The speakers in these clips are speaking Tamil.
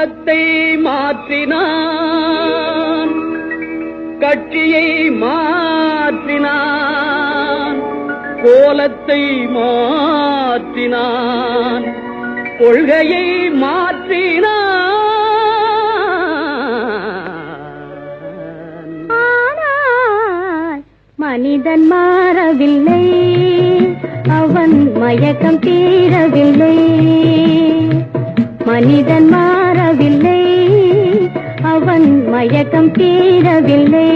காலத்தை மாற்றினான், கட்சியை மாற்றினான், கோலத்தை மாற்றினான், கொள்கையை மாற்றினான். ஆனால் மனிதன் மாறவில்லை, அவன் மயக்கம் தீரவில்லை. மனிதன் மாறவில்லை, அவன் மயக்கம் தீரவில்லை.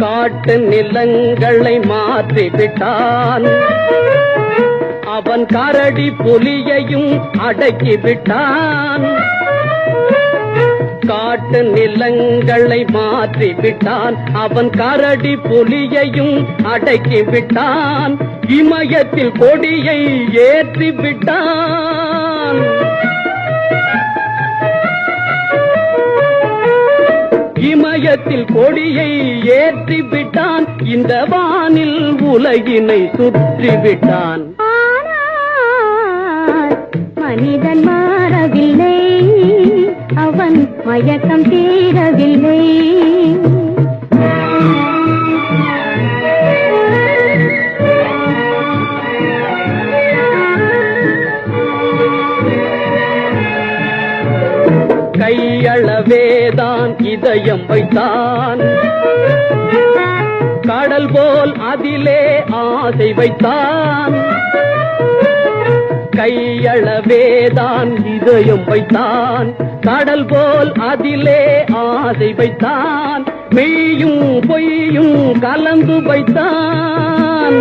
காட்டு நிலங்களை மாற்றிவிட்டான், அவன் கரடி புலியையும் அடக்கிவிட்டான். காட்டு நிலங்களை மாற்றிவிட்டான், அவன் கரடி புலியையும் அடக்கிவிட்டான். இமயத்தில் கொடியை ஏற்றிவிட்டான். இமயத்தில் கொடியை ஏற்றிவிட்டான், இந்த வானில் உலகினை சுற்றிவிட்டான். மனிதன் மாறவில்லை, அவன் மயக்கம் தீரவில்லை. கையளவேதான் இதயம் வைத்தான், கடல் போல் அதிலே ஆசை வைத்தான். கையளவேதான் இதயம் வைத்தான், கடல் போல் அதிலே ஆசை வைத்தான். மெய்யும் பொய்யும் கலந்து வைத்தான்.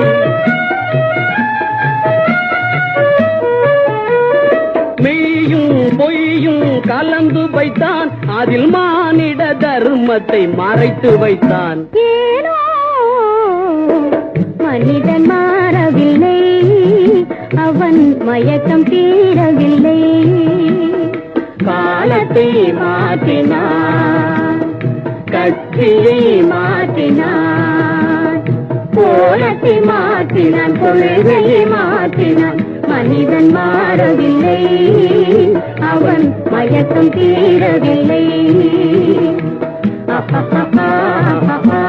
மெய்யும் பொய்யும் கலந்து வைத்தான், அதில் மானிட தர்மத்தை மறைத்து வைத்தான். ஏனோ மனிதன் மாறவில்லை, அவன் மயக்கம் தீரவில்லை. காலத்தை மாற்றினான், கட்சியை மாற்றினான், கோலத்தை மாற்றினான், கொள்கையை மாற்றினான். மனிதன் மாறவில்லை, அவன் மயக்கம் தீரவில்லை. ha ha ha ha